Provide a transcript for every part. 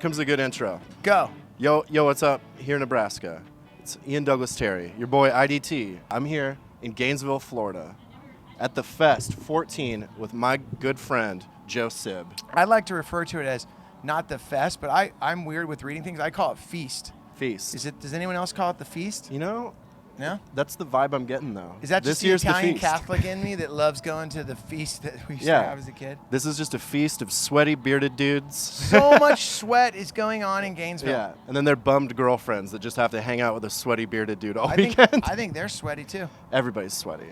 comes a good intro. Go. Yo, what's up? Here in Nebraska. It's Ian Douglas Terry, your boy IDT. I'm here in Gainesville, Florida, at the Fest 14 with my good friend, Joe Sib. I like to refer to it as not the fest, but I'm weird with reading things. I call it feast. Feast. Does anyone else call it the feast? You know, No? that's the vibe I'm getting, though. Is that just this the year's Italian the feast. Catholic in me that loves going to the feast that we used to have as a kid? This is just a feast of sweaty, bearded dudes. So much sweat is going on in Gainesville. Yeah, and then they're bummed girlfriends that just have to hang out with a sweaty, bearded dude all weekend. I think they're sweaty too. Everybody's sweaty.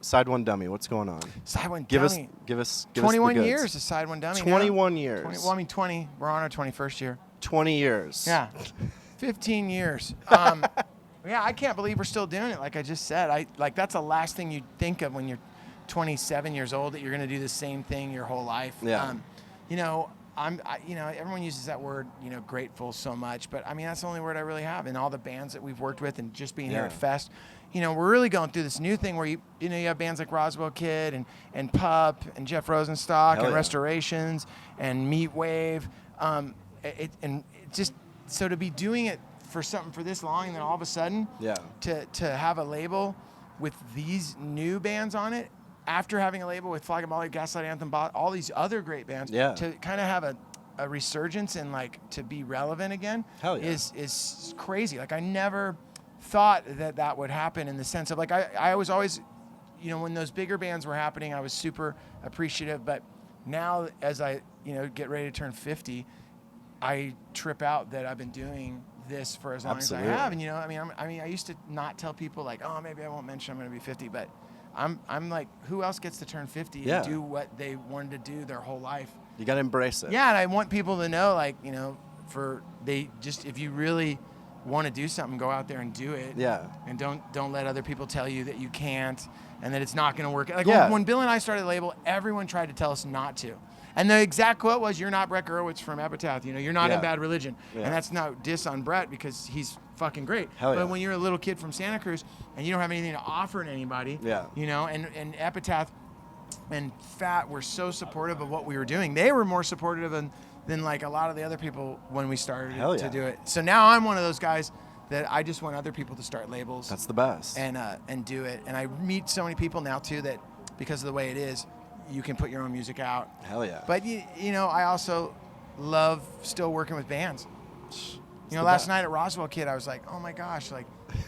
Side one dummy, what's going on? Side one Give dummy. us 21 the goods. years is side one dummy. 21 now. years. 20. We're on our 21st year. 20 years. Yeah. 15 years. Yeah, I can't believe we're still doing it. Like I just said, that's the last thing you think of when you're 27 years old, that you're going to do the same thing your whole life. Yeah. Everyone uses that word, grateful so much, but I mean, that's the only word I really have. And all the bands that we've worked with and just being here at Fest, we're really going through this new thing where you have bands like Roswell Kid and Pup and Jeff Rosenstock and Restorations and Meat Wave. So to be doing it for something for this long, and then all of a sudden, to have a label with these new bands on it, after having a label with Flag of Molly, Gaslight Anthem, all these other great bands, to kind of have a resurgence and to be relevant again is crazy. Like I never thought that would happen, in the sense of I was always, when those bigger bands were happening, I was super appreciative. But now, as I get ready to turn 50, I trip out that I've been doing this for as long as I have. And I used to not tell people maybe I won't mention I'm going to be 50, but I'm like, who else gets to turn 50 and do what they wanted to do their whole life? You got to embrace it. Yeah, and I want people to know, if you really want to do something, go out there and do it. Yeah. And don't let other people tell you that you can't and that it's not going to work. When Bill and I started the label, everyone tried to tell us not to. And the exact quote was, "You're not Brett Gurewitz from Epitaph. You're not in Bad Religion." Yeah. And that's not diss on Brett, because he's fucking great. But when you're a little kid from Santa Cruz and you don't have anything to offer to anybody, and Epitaph and Fat were so supportive of what we were doing. They were more supportive than a lot of the other people when we started to do it. So now I'm one of those guys that I just want other people to start labels. That's the best. And do it. And I meet so many people now too that, because of the way it is, you can put your own music out. Hell yeah. But I also love still working with bands. Last night at Roswell Kid, I was like, oh my gosh,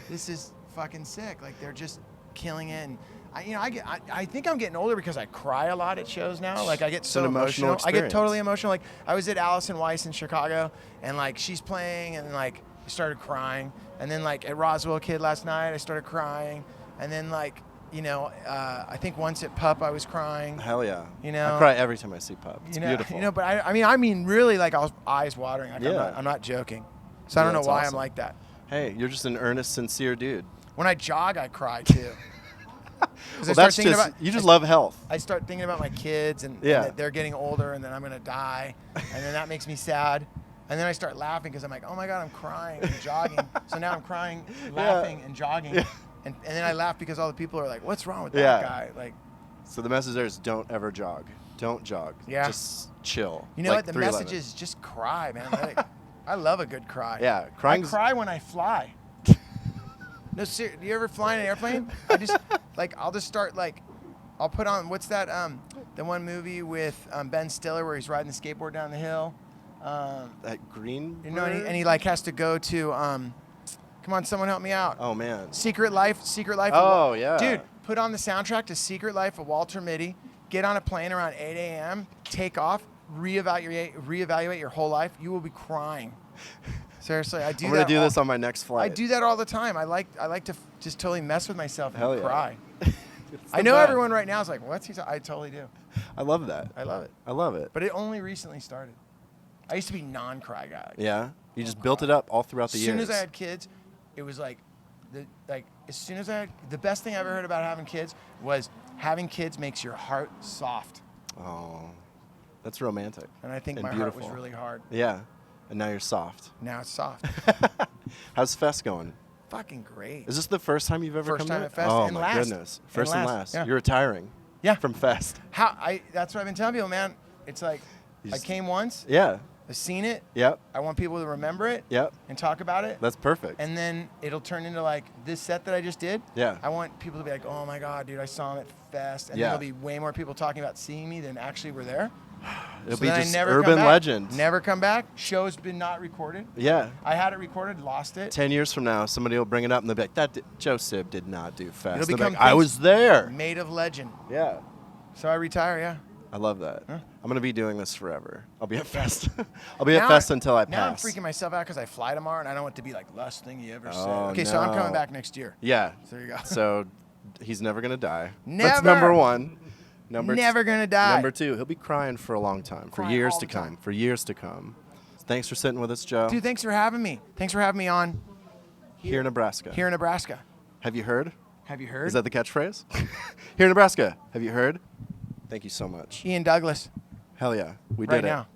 this is fucking sick. They're just killing it. And I think I'm getting older because I cry a lot at shows now. I get so emotional. I get totally emotional. I was at Allison Weiss in Chicago, and she's playing, and I started crying. And then at Roswell Kid last night, I started crying. And then I think once at Pup, I was crying. Hell yeah. I cry every time I see Pup. It's beautiful. But I mean, really, I was eyes watering. I'm not joking. So I don't know why I'm like that. Hey, you're just an earnest, sincere dude. When I jog, I cry too. Well, that's you just love health. I start thinking about my kids and that they're getting older, and then I'm going to die. And then that makes me sad. And then I start laughing because I'm like, oh my God, I'm crying and jogging. So now I'm crying, laughing, and jogging. Yeah. And then I laugh because all the people are like, what's wrong with that guy? So the message there is, don't ever jog. Don't jog. Yeah. Just chill. You know what? The message is just cry, man. I love a good cry. Yeah. I cry when I fly. No, seriously. Do you ever fly in an airplane? I'll just start, I'll put on, what's that, the one movie with Ben Stiller where he's riding the skateboard down the hill? That green bird? And he has to go to, come on, someone help me out. Oh, man. Secret Life. Oh, yeah. Dude, put on the soundtrack to Secret Life of Walter Mitty, get on a plane around 8 a.m., take off, reevaluate your whole life. You will be crying. Seriously, I do that. I'm going to do this on my next flight. I do that all the time. I like to just totally mess with myself and cry. I know everyone right now is like, what's he talking? I totally do. I love that. I love it. I love it. But it only recently started. I used to be non-cry guy. Yeah? You just built it up all throughout the years. As soon as I had kids, it was the best thing I ever heard about having kids was having kids makes your heart soft. Oh, that's romantic. And I think and my beautiful. heart was really hard. Yeah. And now you're soft. Now it's soft. How's Fest going? Fucking great. Is this the first time you've ever come to it? First time at Fest. Oh, and my last. goodness. First and last. Yeah. You're retiring. Yeah. From Fest. That's what I've been telling people, man. It's I came once. Yeah. I've seen it. Yep. I want people to remember it. Yep. And talk about it. That's perfect. And then it'll turn into like this set that I just did. Yeah. I want people to be like, oh my God, dude, I saw him at Fest. And Yeah. then there'll be way more people talking about seeing me than actually were there. It'll So be then I just never urban come back. legend. Never come back. Show's been not recorded. Yeah. I had it recorded, lost it. 10 years from now, somebody will bring it up and they'll be like, Joe Sib did not do Fest. It'll They'll be become like, I things was there. Made of legend. Yeah. So I retire, yeah. I love that. Huh? I'm going to be doing this forever. I'll be at Fest. I'll be at Fest until I pass. Now I'm freaking myself out because I fly tomorrow and I don't want it to be like last thing you ever said. Oh, Okay, so I'm no. coming back next year. Yeah. So there you go. So he's never going to die. Never. That's number one. Never gonna die. Number two, he'll be crying for a long time, for Crying years all to the come. time. For years to come. Thanks for sitting with us, Joe. Dude, thanks for having me. Thanks for having me on Here in Nebraska. here in Nebraska. Have you heard? Have you heard? Is that the catchphrase? Here in Nebraska. Have you heard? Thank you so much. Ian Douglas. Hell yeah. We Right did it. now.